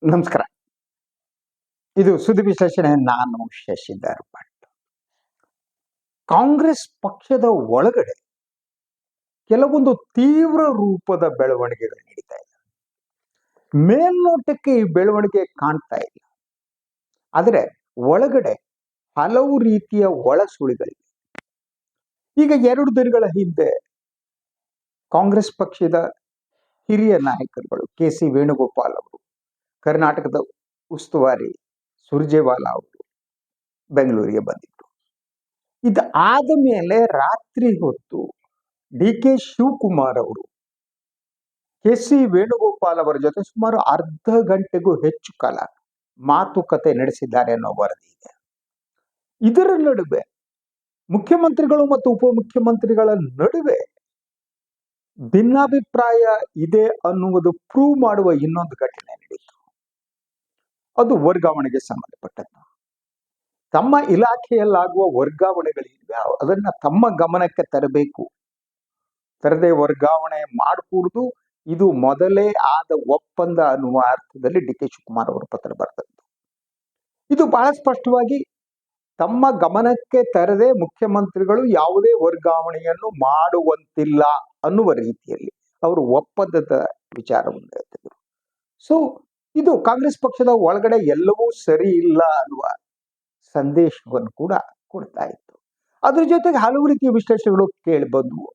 ನಮಸ್ಕಾರ. ಇದು ಸುದ್ದಿ ವಿಶ್ಲೇಷಣೆ. ನಾನು ಶಶಿಧರ್ ಭಟ್. ಕಾಂಗ್ರೆಸ್ ಪಕ್ಷದ ಒಳಗಡೆ ಕೆಲವೊಂದು ತೀವ್ರ ರೂಪದ ಬೆಳವಣಿಗೆಗಳು ನಡೀತಾ ಇದೆ. ಮೇಲ್ನೋಟಕ್ಕೆ ಈ ಬೆಳವಣಿಗೆ ಕಾಣ್ತಾ ಇಲ್ಲ, ಆದರೆ ಒಳಗಡೆ ಹಲವು ರೀತಿಯ ಒಳಸುಳಿಗಳಿವೆ. ಈಗ 2 ದಿನಗಳ ಹಿಂದೆ ಕಾಂಗ್ರೆಸ್ ಪಕ್ಷದ ಹಿರಿಯ ನಾಯಕರುಗಳು ಕೆ.ಸಿ. ವೇಣುಗೋಪಾಲ್ ಅವರು, ಕರ್ನಾಟಕದ ಉಸ್ತುವಾರಿ ಸುರ್ಜೇವಾಲಾ ಅವರು ಬೆಂಗಳೂರಿಗೆ ಬಂದಿದ್ರು. ಇದು ಆದ ಮೇಲೆ ರಾತ್ರಿ ಹೊತ್ತು ಡಿ.ಕೆ. ಶಿವಕುಮಾರ್ ಅವರು ಕೆ.ಸಿ. ವೇಣುಗೋಪಾಲ್ ಅವರ ಜೊತೆ ಸುಮಾರು ಅರ್ಧ ಗಂಟೆಗೂ ಹೆಚ್ಚು ಕಾಲ ಮಾತುಕತೆ ನಡೆಸಿದ್ದಾರೆ ಅನ್ನೋ ವರದಿ ಇದೆ. ಇದರ ನಡುವೆ ಮುಖ್ಯಮಂತ್ರಿಗಳು ಮತ್ತು ಉಪಮುಖ್ಯಮಂತ್ರಿಗಳ ನಡುವೆ ಭಿನ್ನಾಭಿಪ್ರಾಯ ಇದೆ ಅನ್ನುವುದು ಪ್ರೂವ್ ಮಾಡುವ ಇನ್ನೊಂದು ಘಟನೆ ನಡೀತು. ಅದು ವರ್ಗಾವಣೆಗೆ ಸಂಬಂಧಪಟ್ಟದ್ದು. ತಮ್ಮ ಇಲಾಖೆಯಲ್ಲಾಗುವ ವರ್ಗಾವಣೆಗಳಿವೆ, ಅದನ್ನ ತಮ್ಮ ಗಮನಕ್ಕೆ ತರಬೇಕು. ತರದೆ ವರ್ಗಾವಣೆ ಮಾಡಕೂಡದು. ಇದು ಮೊದಲೇ ಆದ ಒಪ್ಪಂದ ಅನ್ನುವ ಅರ್ಥದಲ್ಲಿ ಡಿ.ಕೆ. ಶಿವಕುಮಾರ್ ಅವರು ಪತ್ರ ಬರೆದದ್ದು. ಇದು ಬಹಳ ಸ್ಪಷ್ಟವಾಗಿ ತಮ್ಮ ಗಮನಕ್ಕೆ ತರದೆ ಮುಖ್ಯಮಂತ್ರಿಗಳು ಯಾವುದೇ ವರ್ಗಾವಣೆಯನ್ನು ಮಾಡುವಂತಿಲ್ಲ ಅನ್ನುವ ರೀತಿಯಲ್ಲಿ ಅವರು ಒಪ್ಪಂದದ ವಿಚಾರವನ್ನು ಎತ್ತಿದ್ರು. ಸೊ ಇದು ಕಾಂಗ್ರೆಸ್ ಪಕ್ಷದ ಒಳಗಡೆ ಎಲ್ಲವೂ ಸರಿ ಇಲ್ಲ ಅನ್ನುವ ಸಂದೇಶವನ್ನು ಕೂಡ ಕೊಡ್ತಾ ಇತ್ತು. ಅದ್ರ ಜೊತೆಗೆ ಹಲವು ರೀತಿಯ ವಿಶ್ಲೇಷಣೆಗಳು ಕೇಳಿ ಬಂದವು.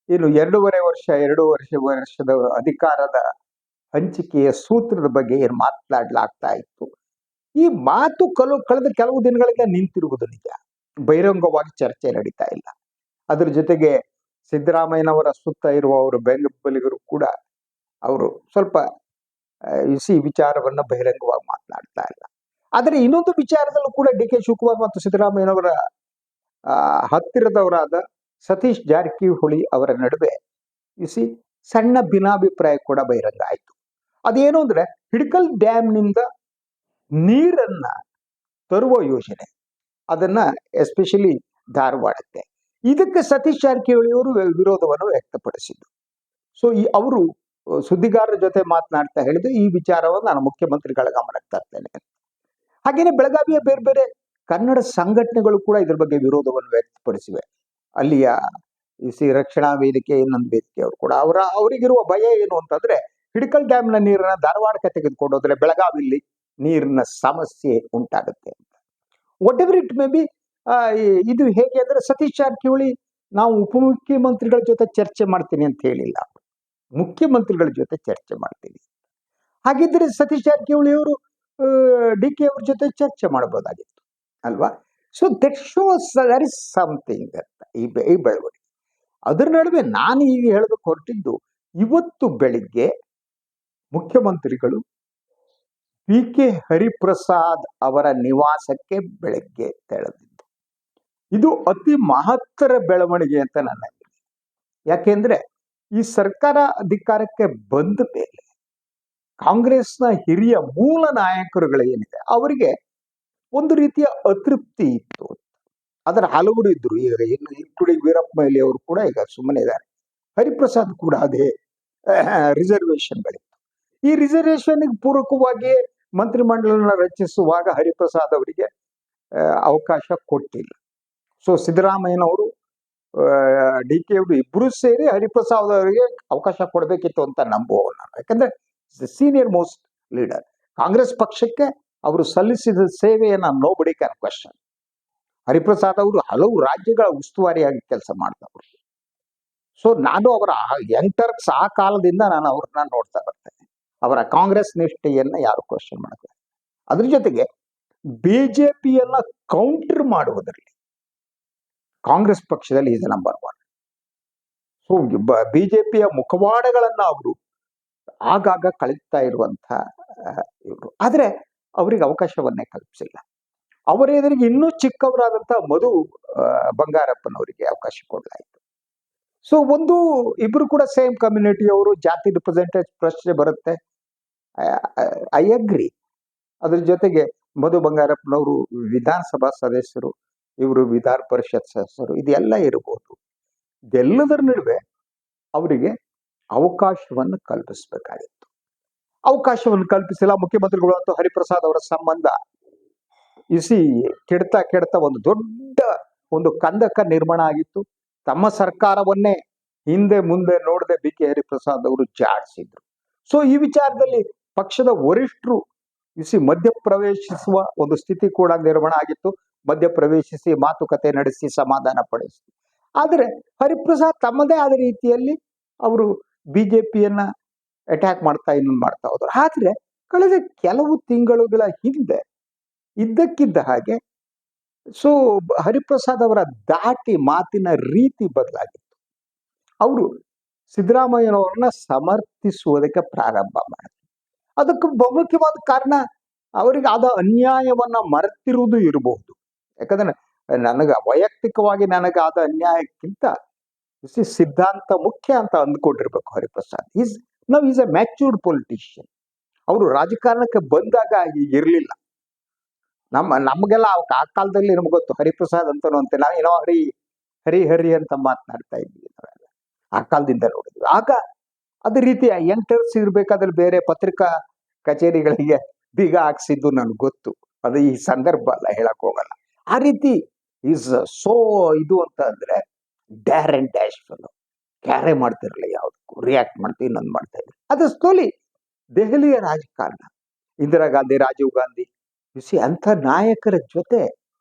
ಏನು 2.5 ವರ್ಷದ ಅಧಿಕಾರದ ಹಂಚಿಕೆಯ ಸೂತ್ರದ ಬಗ್ಗೆ ಏನು ಮಾತನಾಡಲಾಗ್ತಾ ಇತ್ತು. ಈ ಮಾತು ಕಳೆದ ಕೆಲವು ದಿನಗಳಿಂದ ನಿಂತಿರುವುದು ನಿಜ. ಬಹಿರಂಗವಾಗಿ ಚರ್ಚೆ ನಡೀತಾ ಇಲ್ಲ. ಅದ್ರ ಜೊತೆಗೆ ಸಿದ್ದರಾಮಯ್ಯನವರ ಸುತ್ತ ಇರುವ ಅವರು ಬೆಂಬಲಿಗರು ಕೂಡ ಅವರು ಸ್ವಲ್ಪ ಈ ವಿಚಾರವನ್ನ ಬಹಿರಂಗವಾಗಿ ಮಾತನಾಡ್ತಾ ಇಲ್ಲ. ಆದರೆ ಇನ್ನೊಂದು ವಿಚಾರದಲ್ಲೂ ಕೂಡ ಡಿ.ಕೆ. ಶಿವಕುಮಾರ್ ಮತ್ತು ಸಿದ್ದರಾಮಯ್ಯನವರ ಹತ್ತಿರದವರಾದ ಸತೀಶ್ ಜಾರಕಿಹೊಳಿ ಅವರ ನಡುವೆ ಸಣ್ಣ ಭಿನ್ನಾಭಿಪ್ರಾಯ ಕೂಡ ಬಹಿರಂಗ ಆಯಿತು. ಅದೇನು ಅಂದ್ರೆ ಹಿಡಕಲ್ ಡ್ಯಾಮ್ನಿಂದ ನೀರನ್ನ ತರುವ ಯೋಜನೆ, ಅದನ್ನ ಎಸ್ಪೆಷಲಿ ಧಾರವಾಡಕ್ಕೆ, ಇದಕ್ಕೆ ಸತೀಶ್ ಜಾರಕಿಹೊಳಿ ಅವರು ವಿರೋಧವನ್ನು ವ್ಯಕ್ತಪಡಿಸಿದ್ರು. ಸೊ ಅವರು ಸುದ್ದಿಗಾರರ ಜೊತೆ ಮಾತನಾಡ್ತಾ ಹೇಳಿದ್ರು, ಈ ವಿಚಾರವನ್ನು ನಾನು ಮುಖ್ಯಮಂತ್ರಿಗಳ ಗಮನಕ್ಕೆ ತರ್ತೇನೆ. ಹಾಗೇನೆ ಬೆಳಗಾವಿಯ ಬೇರೆ ಬೇರೆ ಕನ್ನಡ ಸಂಘಟನೆಗಳು ಕೂಡ ಇದ್ರ ಬಗ್ಗೆ ವಿರೋಧವನ್ನು ವ್ಯಕ್ತಪಡಿಸಿವೆ. ಅಲ್ಲಿಯ ರಕ್ಷಣಾ ವೇದಿಕೆ, ಇನ್ನೊಂದು ವೇದಿಕೆ ಅವರು ಕೂಡ ಅವರಿಗಿರುವ ಭಯ ಏನು ಅಂತಂದ್ರೆ, ಹಿಡಕಲ್ ಡ್ಯಾಮ್ನ ನೀರನ್ನ ಧಾರವಾಡಕ್ಕೆ ತೆಗೆದುಕೊಂಡು ಹೋದ್ರೆ ಬೆಳಗಾವಿಯಲ್ಲಿ ನೀರಿನ ಸಮಸ್ಯೆ ಉಂಟಾಗುತ್ತೆ ಅಂತ. What ever it may B, ಇದು ಹೇಗೆ ಅಂದ್ರೆ ಸತೀಶ್ ಜಾರಕಿಹೊಳಿ ನಾವು ಉಪಮುಖ್ಯಮಂತ್ರಿಗಳ ಜೊತೆ ಚರ್ಚೆ ಮಾಡ್ತೀನಿ ಅಂತ ಹೇಳಿಲ್ಲ, ಮುಖ್ಯಮಂತ್ರಿಗಳ ಜೊತೆ ಚರ್ಚೆ ಮಾಡ್ತೀನಿ. ಹಾಗಿದ್ರೆ ಸತೀಶ್ ಜಾರಕಿಹೊಳಿ ಅವರು ಡಿ.ಕೆ. ಅವ್ರ ಜೊತೆ ಚರ್ಚೆ ಮಾಡಬಹುದಾಗಿತ್ತು ಅಲ್ವಾ? So that shows there is something ಅಂತ ಈ ಬೆಳವಣಿಗೆ. ಅದರ ನಡುವೆ ನಾನು ಈಗ ಹೇಳೋದಕ್ಕೆ ಹೊರಟಿದ್ದು, ಇವತ್ತು ಬೆಳಿಗ್ಗೆ ಮುಖ್ಯಮಂತ್ರಿಗಳು ಪಿ.ಕೆ. ಹರಿಪ್ರಸಾದ್ ಅವರ ನಿವಾಸಕ್ಕೆ ಬೆಳಗ್ಗೆ ತೆರಳಿದ್ದು. ಇದು ಅತಿ ಮಹತ್ತರ ಬೆಳವಣಿಗೆ ಅಂತ ನನ್ನ ಅಭಿಪ್ರಾಯ. ಯಾಕೆಂದ್ರೆ ಈ ಸರ್ಕಾರ ಅಧಿಕಾರಕ್ಕೆ ಬಂದ ಮೇಲೆ ಕಾಂಗ್ರೆಸ್ನ ಹಿರಿಯ ಮೂಲ ನಾಯಕರುಗಳು ಏನಿದೆ ಅವರಿಗೆ ಒಂದು ರೀತಿಯ ಅತೃಪ್ತಿ ಇತ್ತು. ಅದರ ಹಲವರು ಇದ್ರು. ಈಗ ಇನ್ಕ್ಲೂಡಿಂಗ್ ವೀರಪ್ಪ ಮೊಯ್ಲಿ ಅವರು ಕೂಡ ಈಗ ಸುಮ್ಮನೆ ಇದ್ದಾರೆ. ಹರಿಪ್ರಸಾದ್ ಕೂಡ ಅದೇ ರಿಸರ್ವೇಶನ್ಗಳಿತ್ತು. ಈ ರಿಸರ್ವೇಶನ್ ಪೂರಕವಾಗಿ ಮಂತ್ರಿಮಂಡಲನ ರಚಿಸುವಾಗ ಹರಿಪ್ರಸಾದ್ ಅವರಿಗೆ ಅವಕಾಶ ಕೊಟ್ಟಿಲ್ಲ. ಸೊ ಸಿದ್ದರಾಮಯ್ಯನವರು, ಡಿ.ಕೆ. ಅವರು ಇಬ್ರು ಸೇರಿ ಹರಿಪ್ರಸಾದ್ ಅವರಿಗೆ ಅವಕಾಶ ಕೊಡಬೇಕಿತ್ತು ಅಂತ ನಂಬುವವ ನಾನು. ಯಾಕಂದ್ರೆ ಸೀನಿಯರ್ ಮೋಸ್ಟ್ ಲೀಡರ್. ಕಾಂಗ್ರೆಸ್ ಪಕ್ಷಕ್ಕೆ ಅವರು ಸಲ್ಲಿಸಿದ ಸೇವೆಯನ್ನ ನೋಬಡಿ ಕ್ಯಾನ್ ಕ್ವೆಶ್ಚನ್. ಹರಿಪ್ರಸಾದ್ ಅವರು ಹಲವು ರಾಜ್ಯಗಳ ಉಸ್ತುವಾರಿಯಾಗಿ ಕೆಲಸ ಮಾಡಿದವರು. ಸೊ ನಾನು ಅವರ ಯಂಗ್ಟರ್ಸ್ ಆ ಕಾಲದಿಂದ ನಾನು ಅವ್ರನ್ನ ನೋಡ್ತಾ ಬರ್ತೇನೆ. ಅವರ ಕಾಂಗ್ರೆಸ್ ನಿಷ್ಠೆಯನ್ನ ಯಾರು ಕ್ವೆಶ್ಚನ್ ಮಾಡ್ತಾರೆ. ಅದ್ರ ಜೊತೆಗೆ ಬಿಜೆಪಿಯನ್ನ ಕೌಂಟರ್ ಮಾಡುವುದರಲ್ಲಿ ಕಾಂಗ್ರೆಸ್ ಪಕ್ಷದಲ್ಲಿ ಇದು ನಂಬರ್ 1. ಸೊ ಬಿಜೆಪಿಯ ಮುಖವಾಡಗಳನ್ನ ಅವರು ಆಗಾಗ ಕಳೀತಾ ಇರುವಂತ ಇವರು. ಆದ್ರೆ ಅವರಿಗೆ ಅವಕಾಶವನ್ನೇ ಕಲ್ಪಿಸಿಲ್ಲ. ಅವರ ಎದುರಿಗೆ ಇನ್ನೂ ಚಿಕ್ಕವರಾದಂತಹ ಮಧು ಬಂಗಾರಪ್ಪನವರಿಗೆ ಅವಕಾಶ ಕೊಡಲಾಯಿತು. ಸೊ ಇಬ್ರು ಕೂಡ ಸೇಮ್ ಕಮ್ಯುನಿಟಿಯವರು, ಜಾತಿ ರಿಪ್ರೆಸೆಂಟೇಟಿವ್ ಪ್ರಶ್ನೆ ಬರುತ್ತೆ. I agree. ಅದ್ರ ಜೊತೆಗೆ ಮಧು ಬಂಗಾರಪ್ಪನವರು ವಿಧಾನಸಭಾ ಸದಸ್ಯರು, ಇವರು ವಿಧಾನ ಪರಿಷತ್ ಸದಸ್ಯರು, ಇದೆಲ್ಲ ಇರಬಹುದು. ಇದೆಲ್ಲದರ ನಡುವೆ ಅವರಿಗೆ ಅವಕಾಶವನ್ನು ಕಲ್ಪಿಸಬೇಕಾಗಿತ್ತು. ಅವಕಾಶವನ್ನು ಕಲ್ಪಿಸಿಲ್ಲ. ಮುಖ್ಯಮಂತ್ರಿಗಳು ಮತ್ತು ಹರಿಪ್ರಸಾದ್ ಅವರ ಸಂಬಂಧ ಇಸಿ ಕೆಡ್ತಾ ಕೆಡ್ತಾ ಒಂದು ದೊಡ್ಡ ಒಂದು ಕಂದಕ ನಿರ್ಮಾಣ ಆಗಿತ್ತು. ತಮ್ಮ ಸರ್ಕಾರವನ್ನೇ ಹಿಂದೆ ಮುಂದೆ ನೋಡದೆ ಬಿ ಕೆ ಹರಿಪ್ರಸಾದ್ ಅವರು ಜಾಡಿಸಿದ್ರು. ಸೊ ಈ ವಿಚಾರದಲ್ಲಿ ಪಕ್ಷದ ವರಿಷ್ಠರು ಮಧ್ಯಪ್ರವೇಶಿಸುವ ಒಂದು ಸ್ಥಿತಿ ಕೂಡ ನಿರ್ಮಾಣ ಆಗಿತ್ತು. ಮಧ್ಯಪ್ರವೇಶಿಸಿ ಮಾತುಕತೆ ನಡೆಸಿ ಸಮಾಧಾನ ಪಡಿಸಿ. ಆದರೆ ಹರಿಪ್ರಸಾದ್ ತಮ್ಮದೇ ಆದ ರೀತಿಯಲ್ಲಿ ಅವರು ಬಿಜೆಪಿಯನ್ನ ಅಟ್ಯಾಕ್ ಮಾಡ್ತಾ ಇನ್ನೊಂದು ಮಾಡ್ತಾ ಹೋದ್ರು. ಆದ್ರೆ ಕಳೆದ ಕೆಲವು ತಿಂಗಳುಗಳ ಹಿಂದೆ ಇದ್ದಕ್ಕಿದ್ದ ಹಾಗೆ ಸೊ ಹರಿಪ್ರಸಾದ್ ಅವರ ಮಾತಿನ ರೀತಿ ಬದಲಾಗಿತ್ತು. ಅವರು ಸಿದ್ದರಾಮಯ್ಯನವರನ್ನ ಸಮರ್ಥಿಸುವುದಕ್ಕೆ ಪ್ರಾರಂಭ ಮಾಡಿದ್ರು. ಅದಕ್ಕೆ ಬಹುಮುಖ್ಯವಾದ ಕಾರಣ ಅವರಿಗೆ ಆದ ಅನ್ಯಾಯವನ್ನ ಮರೆತಿರುವುದು ಇರಬಹುದು. ಯಾಕಂದ್ರೆ ವೈಯಕ್ತಿಕವಾಗಿ ನನಗಾದ ಅನ್ಯಾಯಕ್ಕಿಂತ ಸಿದ್ಧಾಂತ ಮುಖ್ಯ ಅಂತ ಅಂದ್ಕೊಂಡಿರ್ಬೇಕು Hariprasad. Is a matured politician. ಅವರು ರಾಜಕಾರಣಕ್ಕೆ ಬಂದಾಗ ಇರ್ಲಿಲ್ಲ. ನಮಗೆಲ್ಲ ಆ ಕಾಲದಲ್ಲಿ ನಮ್ಗೆ ಗೊತ್ತು ಹರಿಪ್ರಸಾದ್ ಅಂತನೂ ಅಂತ ನಾವೇನೋ ಹರಿ ಅಂತ ಮಾತನಾಡ್ತಾ ಇದ್ವಿ. ಆ ಕಾಲದಿಂದ ನೋಡಿದ್ವಿ. ಆಗ ಅದೇ ರೀತಿ ಯಂಗ್ಟರ್ಸ್ ಇರ್ಬೇಕಾದ್ರೆ ಬೇರೆ ಪತ್ರಿಕಾ ಕಚೇರಿಗಳಿಗೆ ಬೀಗ ಹಾಕ್ಸಿದ್ದು ನನ್ಗೆ ಗೊತ್ತು. ಅದು ಈ ಸಂದರ್ಭ ಅಲ್ಲ, ಹೇಳಕ್ ಹೋಗಲ್ಲ. ಆ ರೀತಿ ಈಸ್ ಸೋ ಇದು ಅಂತ ಅಂದ್ರೆ ಡ್ಯಾರ್ ಅಂಡ್ ಡ್ಯಾಶ್ ಫೆಲೋ. ಕ್ಯಾರೆ ಮಾಡ್ತಿರಲಿಲ್ಲ, ಯಾವ್ದಕ್ಕೂ ರಿಯಾಕ್ಟ್ ಮಾಡ್ತೀವಿ, ಇನ್ನೊಂದು ಮಾಡ್ತಾ ಇದ್ರು. ಅದು ಸ್ಲೋಲಿ ದೆಹಲಿಯ ರಾಜಕಾರಣ, ಇಂದಿರಾ ಗಾಂಧಿ, ರಾಜೀವ್ ಗಾಂಧಿ ಅಂಥ ನಾಯಕರ ಜೊತೆ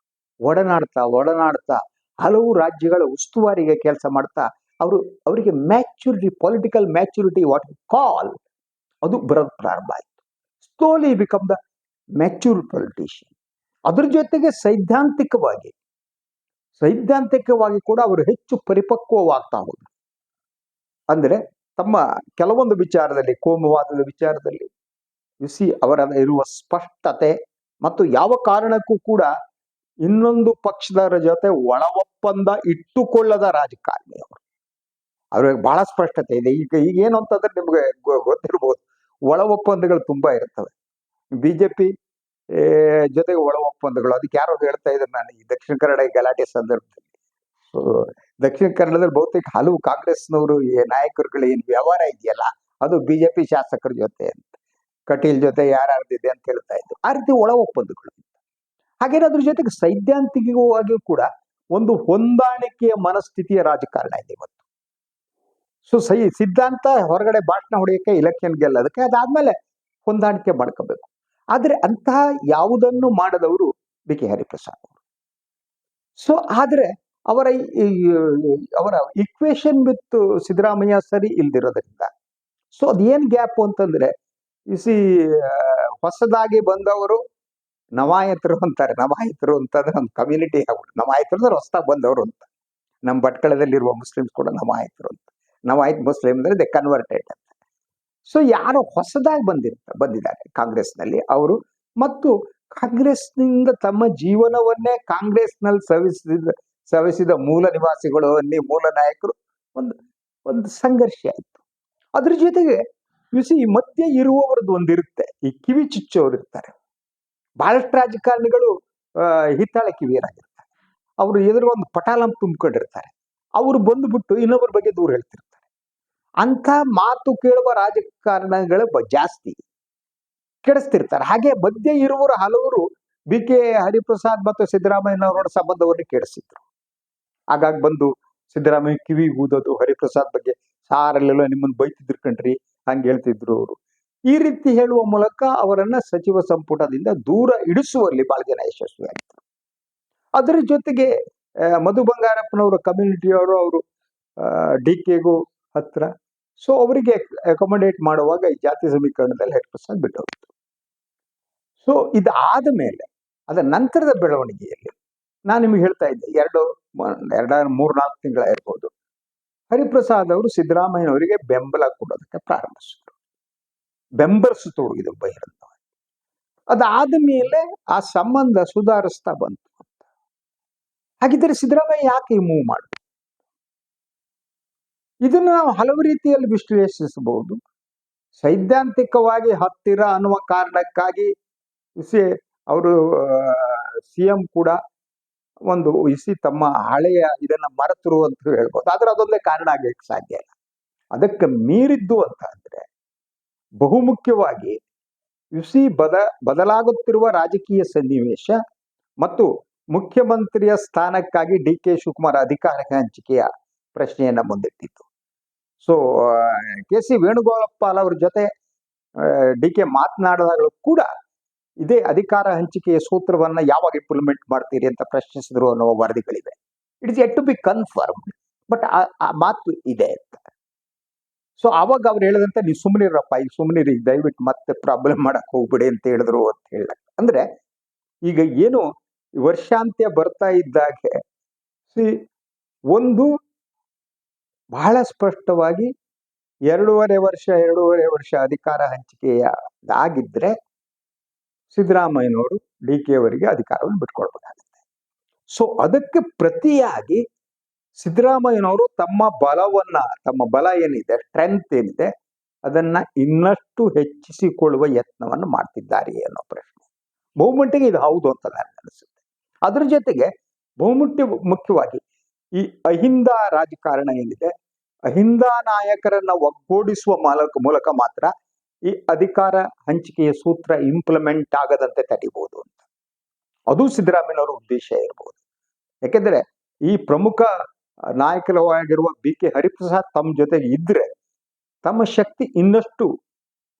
ಒಡನಾಡ್ತಾ ಹಲವು ರಾಜ್ಯಗಳ ಉಸ್ತುವಾರಿಗೆ ಕೆಲಸ ಮಾಡ್ತಾ ಅವರಿಗೆ ಮ್ಯಾಚುರಿಟಿ, ಪೊಲಿಟಿಕಲ್ ಮ್ಯಾಚುರಿಟಿ ವಾಟ್ ಕಾಲ್ ಅದು ಬರೋದು ಪ್ರಾರಂಭ ಆಯಿತು. Slowly become the mature politician. ಅದ್ರ ಜೊತೆಗೆ ಸೈದ್ಧಾಂತಿಕವಾಗಿ ಕೂಡ ಅವರು ಹೆಚ್ಚು ಪರಿಪಕ್ವವಾಗ್ತಾ ಹೋದ್ರು. ಅಂದ್ರೆ ತಮ್ಮ ಕೆಲವೊಂದು ವಿಚಾರದಲ್ಲಿ, ಕೋಮುವಾದದ ವಿಚಾರದಲ್ಲಿ ಅವರ ಇರುವ ಸ್ಪಷ್ಟತೆ ಮತ್ತು ಯಾವ ಕಾರಣಕ್ಕೂ ಕೂಡ ಇನ್ನೊಂದು ಪಕ್ಷದವರ ಜೊತೆ ಒಳ ಒಪ್ಪಂದ ಇಟ್ಟುಕೊಳ್ಳದ ರಾಜಕಾರಣಿ ಅವರು. ಅವ್ರಿಗೆ ಬಹಳ ಸ್ಪಷ್ಟತೆ ಇದೆ. ಈಗ ಏನು ಅಂತಂದ್ರೆ ನಿಮ್ಗೆ ಗೊತ್ತಿರ್ಬೋದು, ಒಳ ಒಪ್ಪಂದಗಳು ತುಂಬಾ ಇರ್ತವೆ. ಬಿಜೆಪಿ ಜೊತೆಗೆ ಒಳ ಒಪ್ಪಂದಗಳು, ಅದಕ್ಕೆ ಯಾರೋ ಹೇಳ್ತಾ ಇದ್ರು ನಾನು ಈ ದಕ್ಷಿಣ ಕನ್ನಡ ಗಲಾಟೆ ಸಂದರ್ಭದಲ್ಲಿ. ಸೊ ದಕ್ಷಿಣ ಕನ್ನಡದಲ್ಲಿ ಬಹುತೇಕ ಹಲವು ಕಾಂಗ್ರೆಸ್ನವರು ನಾಯಕರುಗಳು ಏನ್ ವ್ಯವಹಾರ ಇದೆಯಲ್ಲ ಅದು ಬಿಜೆಪಿ ಶಾಸಕರ ಜೊತೆ ಅಂತ, ಕಟೀಲ್ ಜೊತೆ ಯಾರ್ಯಾರ್ದಿದೆ ಅಂತ ಹೇಳ್ತಾ ಇದ್ರು. ಆ ರೀತಿ ಒಳ ಒಪ್ಪಂದಗಳು. ಹಾಗೇನೆ ಅದ್ರ ಜೊತೆಗೆ ಸೈದ್ಧಾಂತಿಕವಾಗಿಯೂ ಕೂಡ ಒಂದು ಹೊಂದಾಣಿಕೆಯ ಮನಸ್ಥಿತಿಯ ರಾಜಕಾರಣ ಇದೆ ಇವತ್ತು. ಸೊ ಸಿದ್ಧಾಂತ ಹೊರಗಡೆ ಭಾಷಣ ಹೊಡೆಯಕ್ಕೆ, ಇಲೆಕ್ಷನ್ ಗೆಲ್ಲೋದಕ್ಕೆ, ಅದಾದ್ಮೇಲೆ ಹೊಂದಾಣಿಕೆ ಮಾಡ್ಕೋಬೇಕು. ಆದ್ರೆ ಅಂತಹ ಯಾವುದನ್ನು ಮಾಡದವರು ಬಿ ಕೆ ಹರಿಪ್ರಸಾದ್ ಅವರು. ಸೊ ಆದ್ರೆ ಅವರ ಇಕ್ವೇಶನ್ ವಿತ್ ಸಿದ್ದರಾಮಯ್ಯ ಸರಿ ಇಲ್ದಿರೋದ್ರಿಂದ ಸೊ ಅದೇನ್ ಗ್ಯಾಪ್ ಅಂತಂದ್ರೆ ಹೊಸದಾಗಿ ಬಂದವರು ನವಾಯತರು ಅಂತಾರೆ. ನವಾಯತರು ಅಂತಂದ್ರೆ ಒಂದು ಕಮ್ಯುನಿಟಿ ಆಗ್ಬಿಟ್ಟು, ನವಾಯತರು ಅಂದ್ರೆ ಹೊಸದಾಗಿ ಬಂದವರು ಅಂತ. ನಮ್ಮ ಭಟ್ಕಳದಲ್ಲಿರುವ ಮುಸ್ಲಿಮ್ಸ್ ಕೂಡ ನವಾಯತರು ಅಂತ. ನವಾಯತ್ ಮುಸ್ಲಿಂ ಅಂದ್ರೆ ದೆ ಕನ್ವರ್ಟೆಡ್ ಅಂತ. ಸೊ ಯಾರು ಹೊಸದಾಗಿ ಬಂದಿದ್ದಾರೆ ಕಾಂಗ್ರೆಸ್ನಲ್ಲಿ ಅವರು, ಮತ್ತು ಕಾಂಗ್ರೆಸ್ನಿಂದ ತಮ್ಮ ಜೀವನವನ್ನೇ ಕಾಂಗ್ರೆಸ್ನಲ್ಲಿ ಸವಿಸಿದ ಮೂಲ ನಿವಾಸಿಗಳು, ಮೂಲ ನಾಯಕರು, ಒಂದು ಸಂಘರ್ಷ ಆಯ್ತು. ಅದ್ರ ಜೊತೆಗೆ ಮಧ್ಯೆ ಇರುವವರದ್ದು ಒಂದಿರುತ್ತೆ, ಈ ಕಿವಿ ಚುಚ್ಚೋರು ಇರ್ತಾರೆ. ಬಹಳಷ್ಟು ರಾಜಕಾರಣಿಗಳು ಹಿತ್ತಾಳೆ ಕಿವಿಯರಾಗಿರ್ತಾರೆ. ಅವರು ಎದುರು ಒಂದು ಪಟಾಲಂ ತುಂಬಿಕೊಂಡಿರ್ತಾರೆ. ಅವರು ಬಂದ್ಬಿಟ್ಟು ಇನ್ನೊಬ್ಬರ ಬಗ್ಗೆ ದೂರ ಹೇಳ್ತಿರ್ತಾರೆ. ಅಂಥ ಮಾತು ಕೇಳುವ ರಾಜಕಾರಣಗಳು ಜಾಸ್ತಿ ಕೆಡಿಸ್ತಿರ್ತಾರೆ. ಹಾಗೆ ಮಧ್ಯೆ ಇರುವವರು ಹಲವರು ಬಿ ಕೆ ಹರಿಪ್ರಸಾದ್ ಮತ್ತು ಸಿದ್ದರಾಮಯ್ಯನವರ ಸಂಬಂಧವನ್ನು ಕೆಡಿಸಿದ್ರು. ಹಾಗಾಗಿ ಬಂದು ಸಿದ್ದರಾಮಯ್ಯ ಕಿವಿ ಊದೋದು, ಹರಿಪ್ರಸಾದ್ ಬಗ್ಗೆ ಸಾರಲ್ಲೆಲ್ಲ ನಿಮ್ಮನ್ನು ಬೈತಿದ್ರು ಕಣ್ರಿ ಹಂಗೆ ಹೇಳ್ತಿದ್ರು ಅವರು. ಈ ರೀತಿ ಹೇಳುವ ಮೂಲಕ ಅವರನ್ನ ಸಚಿವ ಸಂಪುಟದಿಂದ ದೂರ ಇಡಿಸುವಲ್ಲಿ ಬಹಳ ಜನ ಯಶಸ್ವಿಯಾಗಿದ್ದರು. ಅದರ ಜೊತೆಗೆ ಮಧು ಬಂಗಾರಪ್ಪನವರ ಕಮ್ಯುನಿಟಿಯವರು, ಅವರು DKಗೂ ಹತ್ರ. ಸೊ ಅವರಿಗೆ ಅಕೊಮಡೇಟ್ ಮಾಡುವಾಗ ಈ ಜಾತಿ ಸಮೀಕರಣದಲ್ಲಿ ಹರಿಪ್ರಸಾದ್ ಬಿಟ್ಟು ಹೋಗ್ತು. ಸೊ ಇದಾದ ಮೇಲೆ ಅದರ ನಂತರದ ಬೆಳವಣಿಗೆಯಲ್ಲಿ ನಾನು ನಿಮಗೆ ಹೇಳ್ತಾ ಇದ್ದೆ, 3-4 ತಿಂಗಳ ಇರ್ಬೋದು, ಹರಿಪ್ರಸಾದ್ ಅವರು ಸಿದ್ದರಾಮಯ್ಯನವರಿಗೆ ಬೆಂಬಲ ಕೊಡೋದಕ್ಕೆ ಪ್ರಾರಂಭಿಸಿದ್ರು, ಬೆಂಬಲಿಸತೊಡಗಿದ್ರು ಬಹಿರಂಗವಾಗಿ. ಅದಾದ ಮೇಲೆ ಆ ಸಂಬಂಧ ಸುಧಾರಿಸ್ತಾ ಬಂತು. ಹಾಗಿದ್ದರೆ ಸಿದ್ದರಾಮಯ್ಯ ಯಾಕೆ ಈ ಮೂವ್ ಮಾಡಿದ್ರು? ಇದನ್ನು ನಾವು ಹಲವು ರೀತಿಯಲ್ಲಿ ವಿಶ್ಲೇಷಿಸಬಹುದು. ಸೈದ್ಧಾಂತಿಕವಾಗಿ ಹತ್ತಿರ ಅನ್ನುವ ಕಾರಣಕ್ಕಾಗಿ ಅವರು CM ಕೂಡ ಒಂದು ತಮ್ಮ ಹಳೆಯ ಇದನ್ನ ಮರೆತರು ಅಂತ ಹೇಳ್ಬೋದು. ಆದ್ರೆ ಅದೊಂದೇ ಕಾರಣ ಆಗಲಿಕ್ಕೆ ಸಾಧ್ಯ ಇಲ್ಲ. ಅದಕ್ಕೆ ಮೀರಿದ್ದು ಅಂತ ಅಂದ್ರೆ ಬಹುಮುಖ್ಯವಾಗಿ ಬದಲಾಗುತ್ತಿರುವ ರಾಜಕೀಯ ಸನ್ನಿವೇಶ ಮತ್ತು ಮುಖ್ಯಮಂತ್ರಿಯ ಸ್ಥಾನಕ್ಕಾಗಿ ಡಿ ಕೆ ಶಿವಕುಮಾರ್ ಅಧಿಕಾರ ಹಂಚಿಕೆಯ ಪ್ರಶ್ನೆಯನ್ನ ಮುಂದಿಟ್ಟಿತ್ತು. ಸೊ ಕೆ ಸಿ ವೇಣುಗೋಪಾಲ್ ಅವ್ರ ಜೊತೆ ಡಿ ಕೆ ಮಾತನಾಡಿದಾಗಲೂ ಕೂಡ ಇದೇ ಅಧಿಕಾರ ಹಂಚಿಕೆಯ ಸೂತ್ರವನ್ನ ಯಾವಾಗ ಇಂಪ್ಲಿಮೆಂಟ್ ಮಾಡ್ತೀರಿ ಅಂತ ಪ್ರಶ್ನಿಸಿದ್ರು ಅನ್ನೋ ವರದಿಗಳಿವೆ. It is yet to be confirmed, but ಆ ಮಾತು ಇದೆ ಅಂತ. ಸೊ ಆವಾಗ ಅವ್ರು ಹೇಳಿದಂತೆ ನೀವು ಸುಮ್ಮನಿರಪ್ಪ, ಈಗ ಸುಮ್ಮನಿರಿ, ದಯವಿಟ್ಟು ಮತ್ತೆ ಪ್ರಾಬ್ಲಮ್ ಮಾಡಕ್ ಹೋಗ್ಬಿಡಿ ಅಂತ ಹೇಳಿದ್ರು ಅಂತ ಹೇಳ. ಅಂದ್ರೆ ಈಗ ಏನು ವರ್ಷಾಂತ್ಯ ಬರ್ತಾ ಇದ್ದಾಗೆ ಒಂದು ಬಹಳ ಸ್ಪಷ್ಟವಾಗಿ 2.5 ವರ್ಷ ಅಧಿಕಾರ ಹಂಚಿಕೆಯ ಆಗಿದ್ರೆ ಸಿದ್ದರಾಮಯ್ಯನವರು ಡಿ ಕೆ ಅವರಿಗೆ ಅಧಿಕಾರವನ್ನು ಬಿಟ್ಕೊಳ್ಬೇಕಾಗುತ್ತೆ. ಸೊ ಅದಕ್ಕೆ ಪ್ರತಿಯಾಗಿ ಸಿದ್ದರಾಮಯ್ಯನವರು ತಮ್ಮ ಬಲ ಏನಿದೆ, ಸ್ಟ್ರೆಂತ್ ಏನಿದೆ, ಅದನ್ನ ಇನ್ನಷ್ಟು ಹೆಚ್ಚಿಸಿಕೊಳ್ಳುವ ಯತ್ನವನ್ನು ಮಾಡ್ತಿದ್ದಾರೆ ಅನ್ನೋ ಪ್ರಶ್ನೆ. ಬಹುಮಟ್ಟಿಗೆ ಇದು ಹೌದು ಅಂತ ನನಗೆ ಅನಿಸುತ್ತೆ. ಅದ್ರ ಜೊತೆಗೆ ಮುಖ್ಯವಾಗಿ ಈ ಅಹಿಂದ ರಾಜಕಾರಣ ಏನಿದೆ, ಅಹಿಂದ ನಾಯಕರನ್ನ ಒಗ್ಗೂಡಿಸುವ ಮೂಲಕ ಮಾತ್ರ ಈ ಅಧಿಕಾರ ಹಂಚಿಕೆಯ ಸೂತ್ರ ಇಂಪ್ಲಿಮೆಂಟ್ ಆಗದಂತೆ ತಡಿಬಹುದು ಅಂತ. ಅದು ಸಿದ್ದರಾಮಯ್ಯನವರ ಉದ್ದೇಶ ಇರಬಹುದು. ಯಾಕೆಂದ್ರೆ ಈ ಪ್ರಮುಖ ನಾಯಕರಾಗಿರುವ ಬಿ ಕೆ ಹರಿಪ್ರಸಾದ್ ತಮ್ಮ ಜೊತೆಗೆ ಇದ್ರೆ ತಮ್ಮ ಶಕ್ತಿ ಇನ್ನಷ್ಟು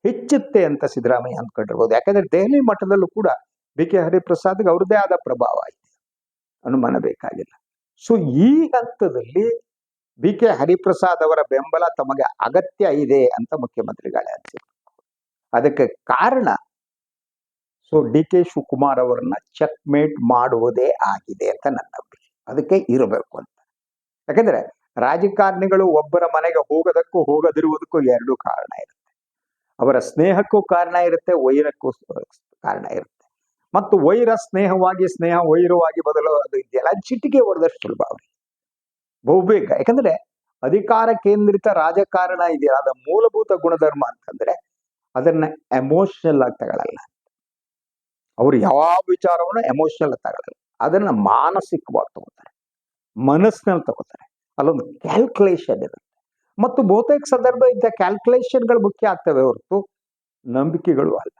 ಹೆಚ್ಚುತ್ತೆ ಅಂತ ಸಿದ್ದರಾಮಯ್ಯ ಅಂದ್ಕೊಂಡಿರ್ಬೋದು. ಯಾಕಂದ್ರೆ ದೆಹಲಿ ಮಟ್ಟದಲ್ಲೂ ಕೂಡ ಬಿ ಕೆ ಹರಿಪ್ರಸಾದ್ಗೆ ಅವ್ರದ್ದೇ ಆದ ಪ್ರಭಾವ ಇದೆ, ಅನುಮಾನ ಬೇಕಾಗಿಲ್ಲ. ಸೊ ಈ ಹಂತದಲ್ಲಿ ಬಿ ಕೆ ಹರಿಪ್ರಸಾದ್ ಅವರ ಬೆಂಬಲ ತಮಗೆ ಅಗತ್ಯ ಇದೆ ಅಂತ ಮುಖ್ಯಮಂತ್ರಿಗಳೇ ಅನಿಸಿದ್ರು. ಅದಕ್ಕೆ ಕಾರಣ ಡಿ ಕೆ ಶಿವಕುಮಾರ್ ಅವರನ್ನ ಚೆಕ್ ಮೇಟ್ ಮಾಡುವುದೇ ಆಗಿದೆ ಅಂತ ನನ್ನ ನಂಬಿಕೆ. ಅದಕ್ಕೆ ಇರಬೇಕು ಅಂತ. ಯಾಕಂದ್ರೆ ರಾಜಕಾರಣಿಗಳು ಒಬ್ಬರ ಮನೆಗೆ ಹೋಗೋದಕ್ಕೂ ಹೋಗದಿರುವುದಕ್ಕೂ ಎರಡು ಕಾರಣ ಇರುತ್ತೆ. ಅವರ ಸ್ನೇಹಕ್ಕೂ ಕಾರಣ ಇರುತ್ತೆ, ವೈರಕ್ಕೂ ಕಾರಣ ಇರುತ್ತೆ. ಮತ್ತು ವೈರ ಸ್ನೇಹ ವೈರವಾಗಿ ಬದಲಾಗೋದು ಇದೆಯಲ್ಲ, ಚಿಟಿಕೆ ಹೊಡೆದಷ್ಟು ಸುಲಭ ಅವರಿಗೆ ಬಹುಬೇಗ. ಯಾಕಂದ್ರೆ ಅಧಿಕಾರ ಕೇಂದ್ರಿತ ರಾಜಕಾರಣ ಇದೆಯಲ್ಲ, ಅದರ ಮೂಲಭೂತ ಗುಣಧರ್ಮ ಅಂತಂದ್ರೆ ಅದನ್ನ ಎಮೋಷನಲ್ ಆಗಿ ತಗೊಳ್ಳಲ್ಲ. ಅವರು ಯಾವ ವಿಚಾರವನ್ನು ಎಮೋಷನಲ್ ತಗೊಳ್ಳಲ್ಲ, ಅದನ್ನ ಮಾನಸಿಕವಾಗಿ ತಗೋತಾರೆ, ಮನಸ್ಸಿನಲ್ಲಿ ತಗೋತಾರೆ. ಅಲ್ಲೊಂದು ಕ್ಯಾಲ್ಕುಲೇಷನ್ ಇರುತ್ತೆ. ಮತ್ತು ಬಹುತೇಕ ಸಂದರ್ಭ ಇಂಥ ಕ್ಯಾಲ್ಕುಲೇಷನ್ಗಳು ಮುಖ್ಯ ಆಗ್ತವೆ ಹೊರತು ನಂಬಿಕೆಗಳು ಅಲ್ಲ.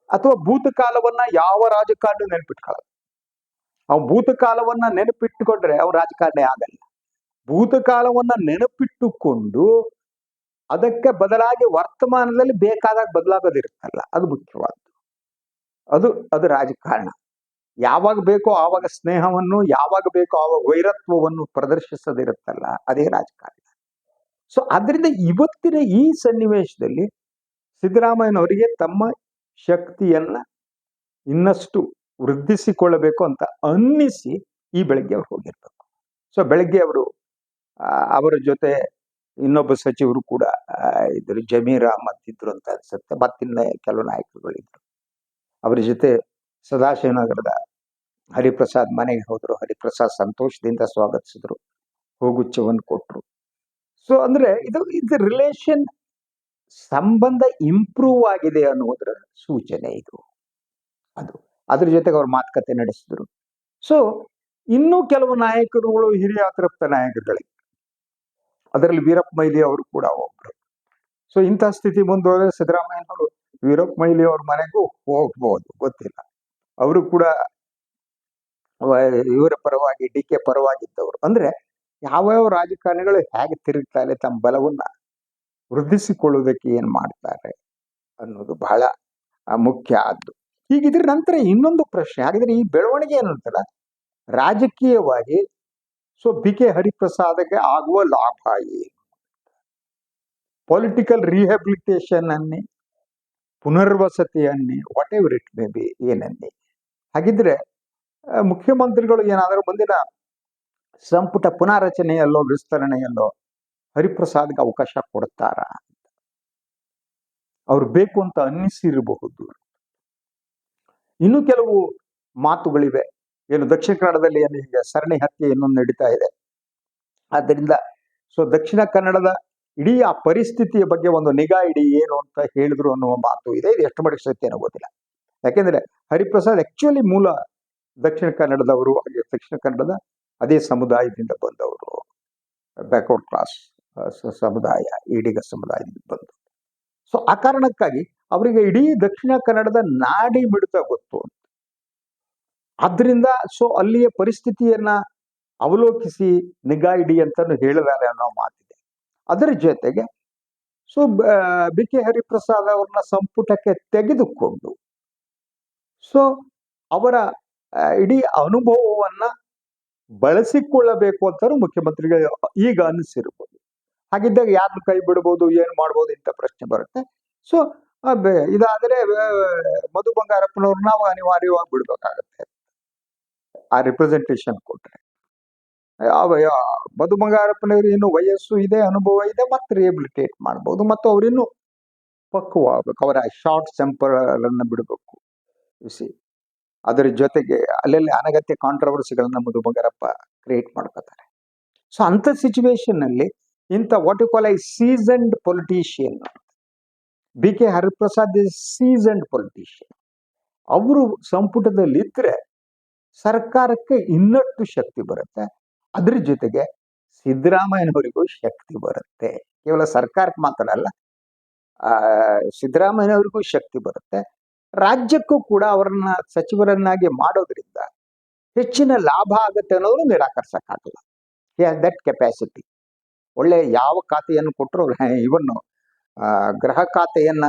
ಅಥವಾ ಭೂತಕಾಲವನ್ನ ಯಾವ ರಾಜಕಾರಣಿ ನೆನಪಿಟ್ಕೊಳ್ಳಲ್ಲ. ಅವ್ ಭೂತಕಾಲವನ್ನ ನೆನಪಿಟ್ಟುಕೊಂಡ್ರೆ ಅವ್ರ ರಾಜಕಾರಣಿ ಆಗಲ್ಲ. ಭೂತಕಾಲವನ್ನ ನೆನಪಿಟ್ಟುಕೊಂಡು ಅದಕ್ಕೆ ಬದಲಾಗಿ ವರ್ತಮಾನದಲ್ಲಿ ಬೇಕಾದಾಗ ಬದಲಾಗೋದಿರುತ್ತಲ್ಲ, ಅದು ಮುಖ್ಯವಾದ್ದು. ಅದು ರಾಜಕಾರಣ. ಯಾವಾಗ ಬೇಕೋ ಆವಾಗ ಸ್ನೇಹವನ್ನು, ಯಾವಾಗ ಬೇಕೋ ಆವಾಗ ವೈರತ್ವವನ್ನು ಪ್ರದರ್ಶಿಸೋದಿರುತ್ತಲ್ಲ, ಅದೇ ರಾಜಕಾರಣ. ಸೊ ಅದರಿಂದ ಇವತ್ತಿನ ಈ ಸನ್ನಿವೇಶದಲ್ಲಿ ಸಿದ್ದರಾಮಯ್ಯನವರಿಗೆ ತಮ್ಮ ಶಕ್ತಿಯನ್ನ ಇನ್ನಷ್ಟು ವೃದ್ಧಿಸಿಕೊಳ್ಳಬೇಕು ಅಂತ ಅನ್ನಿಸಿ ಈ ಬೆಳಗ್ಗೆ ಅವ್ರು ಹೋಗಿರ್ಬೇಕು. ಸೊ ಬೆಳಗ್ಗೆ ಅವರ ಜೊತೆ ಇನ್ನೊಬ್ಬ ಸಚಿವರು ಕೂಡ ಇದ್ರು, ಜಮೀರ್ ಅಹಮದ್ ಇದ್ರು ಅಂತ ಅನ್ಸುತ್ತೆ, ಮತ್ತಿನ್ನ ಕೆಲವು ನಾಯಕರುಗಳಿದ್ರು. ಅವರ ಜೊತೆ ಸದಾಶಿವನಗರದ ಹರಿಪ್ರಸಾದ್ ಮನೆಗೆ ಹೋದ್ರು. ಹರಿಪ್ರಸಾದ್ ಸಂತೋಷದಿಂದ ಸ್ವಾಗತಿಸಿದ್ರು, ಹೂಗುಚ್ಛವನ್ನು ಕೊಟ್ರು. ಸೊ ಅಂದ್ರೆ ಇದು ರಿಲೇಷನ್, ಸಂಬಂಧ ಇಂಪ್ರೂವ್ ಆಗಿದೆ ಅನ್ನೋದ್ರ ಸೂಚನೆ ಇದು. ಅದ್ರ ಜೊತೆಗೆ ಅವ್ರ ಮಾತುಕತೆ ನಡೆಸಿದ್ರು. ಸೊ ಇನ್ನೂ ಕೆಲವು ನಾಯಕರುಗಳು ಹಿರಿಯ ಅತೃಪ್ತ ನಾಯಕರುಗಳಿಗೆ, ಅದರಲ್ಲಿ ವೀರಪ್ಪ ಮೊಯ್ಲಿ ಅವರು ಕೂಡ ಒಬ್ರು. ಸೊ ಇಂತಹ ಸ್ಥಿತಿ ಮುಂದುವರೆದ್ರೆ ಸಿದ್ದರಾಮಯ್ಯನವರು ವೀರಪ್ಪ ಮೊಯ್ಲಿ ಅವ್ರ ಮನೆಗೂ ಹೋಗ್ಬೋದು, ಗೊತ್ತಿಲ್ಲ. ಅವರು ಕೂಡ ಇವರ ಪರವಾಗಿ, ಡಿ ಕೆ ಪರವಾಗಿದ್ದವರು. ಅಂದ್ರೆ ಯಾವ್ಯಾವ ರಾಜಕಾರಣಿಗಳು ಹೇಗೆ ತಿರುಗ್ತಾರೆ, ತಮ್ಮ ಬಲವನ್ನ ವೃದ್ಧಿಸಿಕೊಳ್ಳುವುದಕ್ಕೆ ಏನ್ ಮಾಡ್ತಾರೆ ಅನ್ನೋದು ಬಹಳ ಮುಖ್ಯ ಆದ್ದು. ಹೀಗಿದ್ರ ನಂತರ ಇನ್ನೊಂದು ಪ್ರಶ್ನೆ, ಹಾಗಿದ್ರೆ ಈ ಬೆಳವಣಿಗೆ ಏನಂತಲ್ಲ ರಾಜಕೀಯವಾಗಿ ಬಿ ಕೆ ಹರಿಪ್ರಸಾದ್ಗೆ ಆಗುವ ಲಾಭ ಏನು? ಪೊಲಿಟಿಕಲ್ ರಿಹ್ಯಾಬಿಲಿಟೇಷನ್ ಅನ್ನಿ, ಪುನರ್ವಸತಿ ಅನ್ನಿ, whatever it may be, ಏನನ್ನಿ. ಹಾಗಿದ್ರೆ ಮುಖ್ಯಮಂತ್ರಿಗಳು ಏನಾದರೂ ಮುಂದಿನ ಸಂಪುಟ ಪುನಾರಚನೆಯಲ್ಲೋ ವಿಸ್ತರಣೆಯಲ್ಲೋ ಹರಿಪ್ರಸಾದ್ಗೆ ಅವಕಾಶ ಕೊಡ್ತಾರ? ಅವ್ರು ಬೇಕು ಅಂತ ಅನ್ನಿಸಿರಬಹುದು. ಇನ್ನು ಕೆಲವು ಮಾತುಗಳಿವೆ. ಏನು ದಕ್ಷಿಣ ಕನ್ನಡದಲ್ಲಿ ಏನು ಈಗ ಸರಣಿ ಹತ್ಯೆ ಇನ್ನೊಂದು ನಡೀತಾ ಇದೆ. ಆದ್ದರಿಂದ ದಕ್ಷಿಣ ಕನ್ನಡದ ಇಡೀ ಆ ಪರಿಸ್ಥಿತಿಯ ಬಗ್ಗೆ ಒಂದು ನಿಗಾ ಇಡಿ ಏನು ಅಂತ ಹೇಳಿದ್ರು ಅನ್ನುವ ಮಾತು ಇದೆ. ಇದು ಎಷ್ಟು ಮಟ್ಟಿಗೆ ಸತ್ಯ ಅನ್ನೋ ಗೊತ್ತಿಲ್ಲ. ಯಾಕೆಂದ್ರೆ ಹರಿಪ್ರಸಾದ್ ಆಕ್ಚುಲಿ ಮೂಲ ದಕ್ಷಿಣ ಕನ್ನಡದವರು, ಹಾಗೆ ದಕ್ಷಿಣ ಕನ್ನಡದ ಅದೇ ಸಮುದಾಯದಿಂದ ಬಂದವರು, ಬ್ಯಾಕ್ವರ್ಡ್ ಕ್ಲಾಸ್ ಸಮುದಾಯ, ಈಡಿಗ ಸಮುದಾಯದಿಂದ ಬಂದು. ಸೊ ಆ ಕಾರಣಕ್ಕಾಗಿ ಅವರಿಗೆ ಇಡೀ ದಕ್ಷಿಣ ಕನ್ನಡದ ನಾಡಿ ಮಿಡಿತ ಗೊತ್ತು. ಆದ್ರಿಂದ ಸೊ ಅಲ್ಲಿಯ ಪರಿಸ್ಥಿತಿಯನ್ನ ಅವಲೋಕಿಸಿ ನಿಗಾ ಇಡಿ ಅಂತಾನು ಹೇಳಿದ್ದಾರೆ ಅನ್ನೋ ಮಾತಿದೆ. ಅದರ ಜೊತೆಗೆ ಸೊ ಬಿ ಕೆ ಹರಿಪ್ರಸಾದ್ ಅವ್ರನ್ನ ಸಂಪುಟಕ್ಕೆ ತೆಗೆದುಕೊಂಡು ಸೊ ಅವರ ಇಡೀ ಅನುಭವವನ್ನ ಬಳಸಿಕೊಳ್ಳಬೇಕು ಅಂತಾನು ಮುಖ್ಯಮಂತ್ರಿಗಳು ಈಗ ಅನಿಸಿರ್ಬೋದು. ಹಾಗಿದ್ದಾಗ ಯಾರನ್ನ ಕೈ ಬಿಡ್ಬೋದು, ಏನ್ ಮಾಡ್ಬೋದು ಇಂಥ ಪ್ರಶ್ನೆ ಬರುತ್ತೆ. ಸೊ ಇದಾದ್ರೆ ಮಧು ಬಂಗಾರಪ್ಪನವ್ರು ನಾವು ಅನಿವಾರ್ಯವಾಗಿ ಬಿಡ್ಬೇಕಾಗತ್ತೆ ಆ ರಿಪ್ರೆಸೆಂಟೇಷನ್ ಕೊಟ್ರೆ. ಮಧು ಬಂಗಾರಪ್ಪನವ್ರು ಇನ್ನು ವಯಸ್ಸು ಇದೆ, ಅನುಭವ ಇದೆ, ಮತ್ತೆ ರಿಹಬಿಲಿಟೇಟ್ ಮಾಡ್ಬೋದು, ಮತ್ತು ಅವ್ರಿನ್ನು ಪಕ್ವಬೇಕು. ಅವರ ಶಾರ್ಟ್ ಟೆಂಪರ್ ಅನ್ನ ಬಿಡಬೇಕು. ಅದರ ಜೊತೆಗೆ ಅಲ್ಲೆಲ್ಲಿ ಅನಗತ್ಯ ಕಾಂಟ್ರವರ್ಸಿಗಳನ್ನ ಮಧು ಬಂಗಾರಪ್ಪ ಕ್ರಿಯೇಟ್ ಮಾಡ್ಕೋತಾರೆ. ಸೊ ಅಂತ ಸಿಚುವೇಶನ್ ಅಲ್ಲಿ ಇಂಥ what you call a seasoned politician B K Hariprasad is seasoned politician. ಅವರು ಸಂಪುಟದಲ್ಲಿ ಇದ್ರೆ ಸರ್ಕಾರಕ್ಕೆ ಇನ್ನಷ್ಟು ಶಕ್ತಿ ಬರುತ್ತೆ. ಅದ್ರ ಜೊತೆಗೆ ಸಿದ್ದರಾಮಯ್ಯನವರಿಗೂ ಶಕ್ತಿ ಬರುತ್ತೆ. ಕೇವಲ ಸರ್ಕಾರಕ್ಕೆ ಮಾತ್ರ ಅಲ್ಲ, ಸಿದ್ದರಾಮಯ್ಯನವರಿಗೂ ಶಕ್ತಿ ಬರುತ್ತೆ. ರಾಜ್ಯಕ್ಕೂ ಕೂಡ ಅವರನ್ನ ಸಚಿವರನ್ನಾಗಿ ಮಾಡೋದ್ರಿಂದ ಹೆಚ್ಚಿನ ಲಾಭ ಆಗುತ್ತೆ ಅನ್ನೋದು ನಿರಾಕರಿಸಕ್ಕಾಗಲ್ಲ. He has that capacity. ಒಳ್ಳೆ ಯಾವ ಖಾತೆಯನ್ನು ಕೊಟ್ಟರು, ಇವನ್ ಗೃಹ ಖಾತೆಯನ್ನ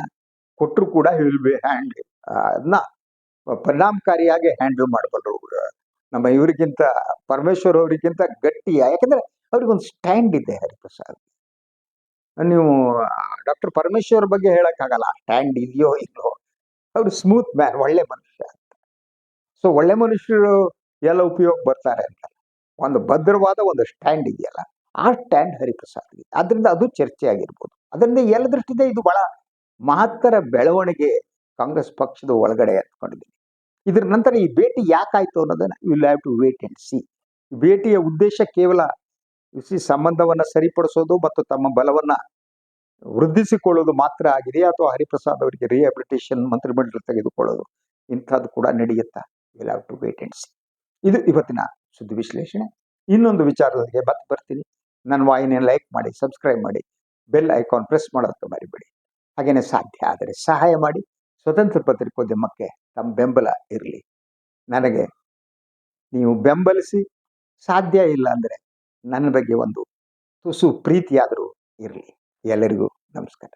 ಕೊಟ್ಟರು ಕೂಡ ವಿಲ್ ಬಿ ಅದನ್ನ ಪರಿಣಾಮಕಾರಿಯಾಗಿ ಹ್ಯಾಂಡಲ್ ಮಾಡಬಲ್ಲರು. ನಮ್ಮ ಇವರಿಗಿಂತ ಪರಮೇಶ್ವರ್ ಅವರಿಗಿಂತ ಗಟ್ಟಿಯ, ಯಾಕಂದ್ರೆ ಅವ್ರಿಗೊಂದು ಸ್ಟ್ಯಾಂಡ್ ಇದೆ ಹರಿಪ್ರಸಾದ್. ನೀವು ಡಾಕ್ಟರ್ ಪರಮೇಶ್ವರ್ ಬಗ್ಗೆ ಹೇಳಕ್ಕಾಗಲ್ಲ ಸ್ಟ್ಯಾಂಡ್ ಇದೆಯೋ ಇಲ್ಲೋ. ಅವ್ರು ಸ್ಮೂತ್ ಮ್ಯಾನ್, ಒಳ್ಳೆ ಮನುಷ್ಯ ಅಂತ. ಸೊ ಒಳ್ಳೆ ಮನುಷ್ಯರು ಎಲ್ಲ ಉಪಯೋಗ ಬರ್ತಾರೆ ಅಂತ ಒಂದು ಭದ್ರವಾದ ಒಂದು ಸ್ಟ್ಯಾಂಡ್ ಇದೆಯಲ್ಲ, ಆ ಸ್ಟ್ಯಾಂಡ್ ಹರಿಪ್ರಸಾದ್ ಇದೆ. ಆದ್ರಿಂದ ಅದು ಚರ್ಚೆ ಆಗಿರ್ಬೋದು. ಅದರಿಂದ ಎಲ್ಲ ದೃಷ್ಟಿಯಿಂದ ಇದು ಬಹಳ ಮಹತ್ತರ ಬೆಳವಣಿಗೆ ಕಾಂಗ್ರೆಸ್ ಪಕ್ಷದ ಒಳಗಡೆ ಎತ್ಕೊಂಡಿದ್ದೀನಿ. ಇದ್ರ ನಂತರ ಈ ಭೇಟಿ ಯಾಕಾಯ್ತು ಅನ್ನೋದನ್ನ will have to wait and see. ಭೇಟಿಯ ಉದ್ದೇಶ ಕೇವಲ ಸಂಬಂಧವನ್ನ ಸರಿಪಡಿಸೋದು ಮತ್ತು ತಮ್ಮ ಬಲವನ್ನ ವೃದ್ಧಿಸಿಕೊಳ್ಳೋದು ಮಾತ್ರ ಆಗಿದೆ, ಅಥವಾ ಹರಿಪ್ರಸಾದ್ ಅವರಿಗೆ ರಿಹಬಿಲಿಟೇಷನ್ ಮಂತ್ರಿಮಂಡಲ ತೆಗೆದುಕೊಳ್ಳೋದು ಇಂಥದ್ದು ಕೂಡ ನಡೆಯುತ್ತಾ? Will have to wait and see. ಇದು ಇವತ್ತಿನ ಸುದ್ದಿ ವಿಶ್ಲೇಷಣೆ. ಇನ್ನೊಂದು ವಿಚಾರದೊಂದಿಗೆ ಮತ್ತೆ ಬರ್ತೀನಿ. ನನ್ನ ವಾಹಿನಿಯನ್ನು ಲೈಕ್ ಮಾಡಿ, ಸಬ್ಸ್ಕ್ರೈಬ್ ಮಾಡಿ, ಬೆಲ್ ಐಕಾನ್ ಪ್ರೆಸ್ ಮಾಡೋದಕ್ಕೆ ಮರಿಬೇಡಿ. ಹಾಗೇನೆ ಸಾಧ್ಯ ಆದರೆ ಸಹಾಯ ಮಾಡಿ. ಸ್ವತಂತ್ರ ಪತ್ರಿಕೋದ್ಯಮಕ್ಕೆ ತಮ್ಮ ಬೆಂಬಲ ಇರಲಿ. ನನಗೆ ನೀವು ಬೆಂಬಲಿಸಿ, ಸಾಧ್ಯ ಇಲ್ಲ ಅಂದರೆ ನನ್ನ ಬಗ್ಗೆ ಒಂದು ತುಸು ಪ್ರೀತಿಯಾದರೂ ಇರಲಿ. ಎಲ್ಲರಿಗೂ ನಮಸ್ಕಾರ.